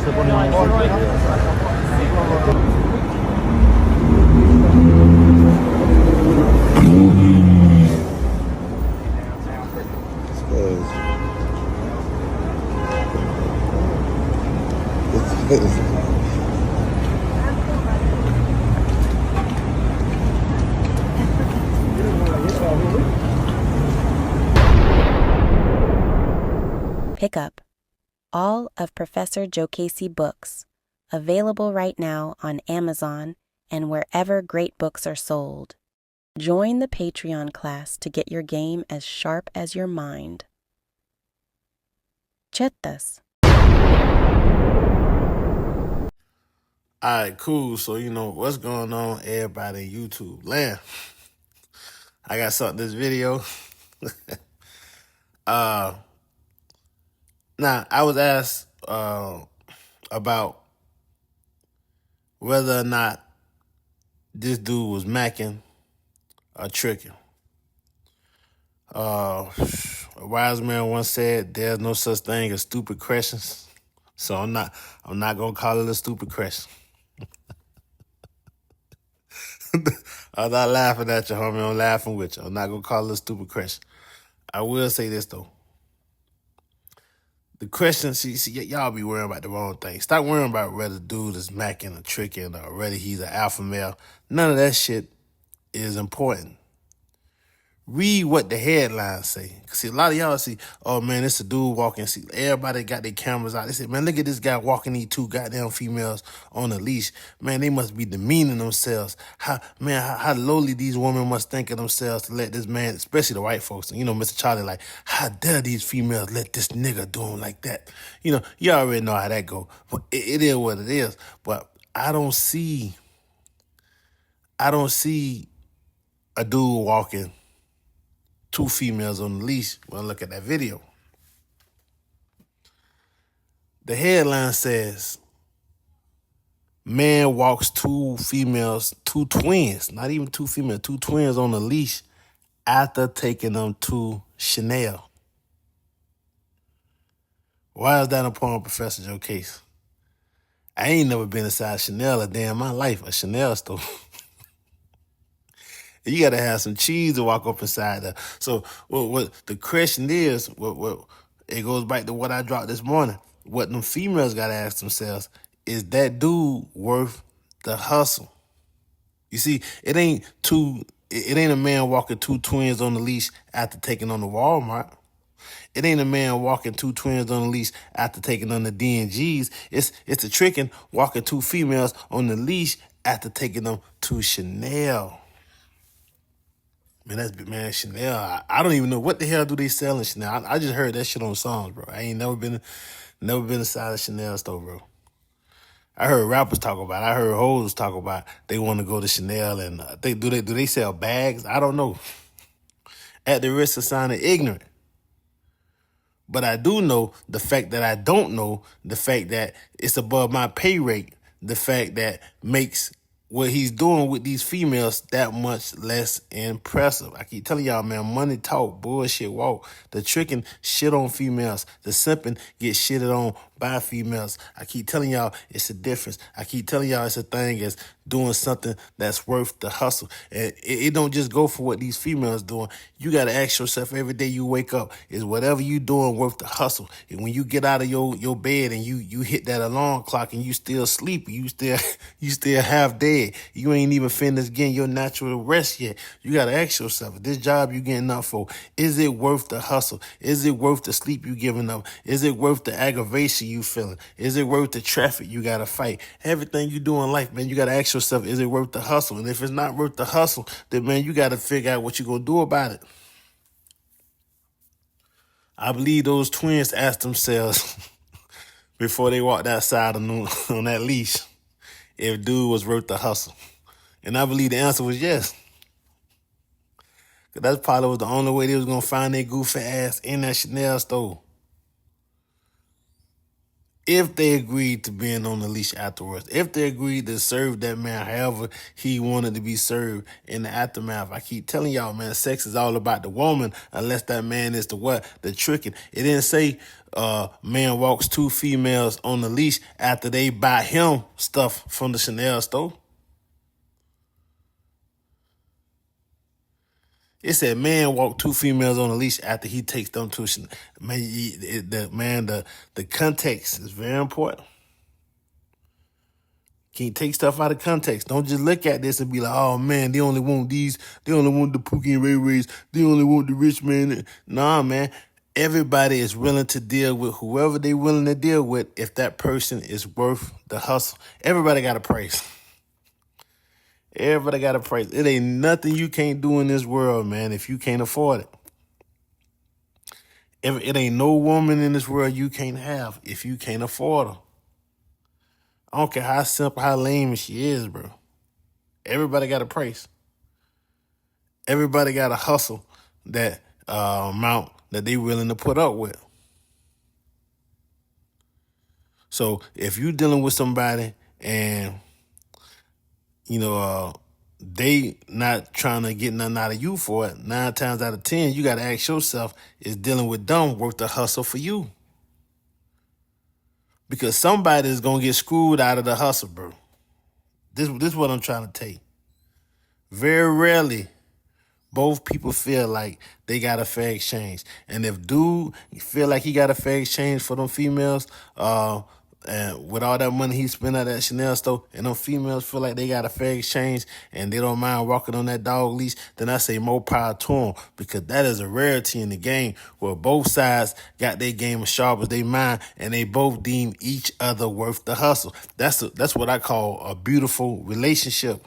se pone Pick up all of Professor Joe Casey books, available right now on Amazon and wherever great books are sold. Join the Patreon class to get your game as sharp as your mind. Chetas. Alright, cool. So, what's going on, everybody in YouTube land? I got something this video. Now, I was asked about whether or not this dude was macking or tricking. A wise man once said, "There's no such thing as stupid questions." So I'm not gonna call it a stupid question. I'm not laughing at you, homie. I'm laughing with you. I'm not gonna call it a stupid question. I will say this though. The question, see, y'all be worrying about the wrong thing. Stop worrying about whether the dude is macking or tricking or whether he's an alpha male. None of that shit is important. Read what the headlines say. See, a lot of y'all see, oh man, it's a dude walking. See, everybody got their cameras out. They say, man, look at this guy walking these two goddamn females on a leash. Man, they must be demeaning themselves. How lowly these women must think of themselves to let this man, especially the white folks, Mr. Charlie, like, how dare these females let this nigga do them like that? You already know how that go. But it is what it is. But I don't see a dude walking two females on the leash when I look at that video. The headline says, man walks two twins, not even two females, two twins on the leash after taking them to Chanel. Why is that important, Professor Joe Case? I ain't never been inside Chanel a day in my life, a Chanel store. You got to have some cheese to walk up inside there. So what the question is, what it goes back to what I dropped this morning. What them females got to ask themselves, is that dude worth the hustle? You see, it ain't a man walking two twins on the leash after taking on the Walmart. It ain't a man walking two twins on the leash after taking on the D&Gs. It's a tricking walking two females on the leash after taking them to Chanel. Man, Chanel, I don't even know what the hell do they sell in Chanel. I just heard that shit on songs, bro. I ain't never been inside a Chanel store, bro. I heard rappers talk about it. I heard hoes talk about they want to go to Chanel and do they sell bags? I don't know. At the risk of sounding ignorant. But I do know the fact that I don't know, the fact that it's above my pay rate, the fact that makes what he's doing with these females that much less impressive. I keep telling y'all, man, money talk, bullshit walk. The tricking shit on females. The simping get shitted on by females. I keep telling y'all it's a difference. I keep telling y'all it's a thing as doing something that's worth the hustle. And it don't just go for what these females doing. You got to ask yourself every day you wake up, is whatever you doing worth the hustle? And when you get out of your bed and you hit that alarm clock and you still sleepy, you still half dead, you ain't even finished getting your natural rest yet. You got to ask yourself, this job you getting up for, is it worth the hustle? Is it worth the sleep you giving up? Is it worth the aggravation you feeling? Is it worth the traffic you got to fight? Everything you do in life, man, you got to ask yourself, is it worth the hustle? And if it's not worth the hustle, then, man, you got to figure out what you going to do about it. I believe those twins asked themselves before they walked outside on that leash if dude was worth the hustle. And I believe the answer was yes. Because that's probably was the only way they was going to find their goofy ass in that Chanel store. If they agreed to being on the leash afterwards, if they agreed to serve that man however he wanted to be served in the aftermath. I keep telling y'all, man, sex is all about the woman unless that man is the what? The tricking. It didn't say man walks 2 females on the leash after they buy him stuff from the Chanel store. It said man walk 2 females on a leash after he takes them to Chanel. The context is very important. Can't take stuff out of context. Don't just look at this and be like, oh man, they only want these. They only want the Pookie and Ray Rays. They only want the rich man. Nah, man. Everybody is willing to deal with whoever they willing to deal with if that person is worth the hustle. Everybody got a price. Everybody got a price. It ain't nothing you can't do in this world, man, if you can't afford it. It ain't no woman in this world you can't have if you can't afford her. I don't care how simple, how lame she is, bro. Everybody got a price. Everybody got a hustle that amount that they willing to put up with. So if you dealing with somebody and they not trying to get nothing out of you for it, 9 times out of 10, you got to ask yourself, is dealing with them worth the hustle for you? Because somebody is going to get screwed out of the hustle, bro. This is what I'm trying to tell you. Very rarely both people feel like they got a fair exchange. And if dude feel like he got a fair exchange for them females, and with all that money he spent at that Chanel store, and them females feel like they got a fair exchange and they don't mind walking on that dog leash, then I say more power to them, because that is a rarity in the game where both sides got their game as sharp as they mind and they both deem each other worth the hustle. That's what I call a beautiful relationship.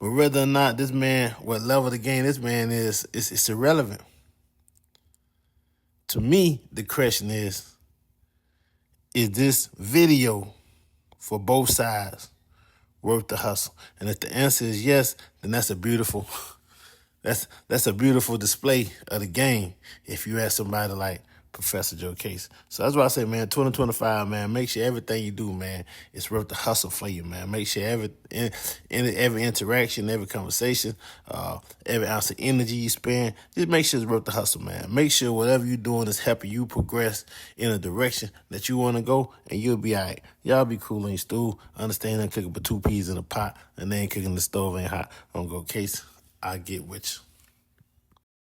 But whether or not this man, what level of the game this man is, it's irrelevant. To me, the question is this video for both sides worth the hustle? And if the answer is yes, then that's a beautiful display of the game if you ask somebody like Professor Joe Case. So that's why I say, man, 2025, man, make sure everything you do, man, it's worth the hustle for you, man. Make sure every interaction, every conversation, every ounce of energy you spend, just make sure it's worth the hustle, man. Make sure whatever you're doing is helping you progress in a direction that you want to go, and you'll be all right. Y'all be cool in your stool. Understand I'm cooking for 2 peas in a pot, and they ain't cooking the stove ain't hot. I'm going to go Case. I get with you.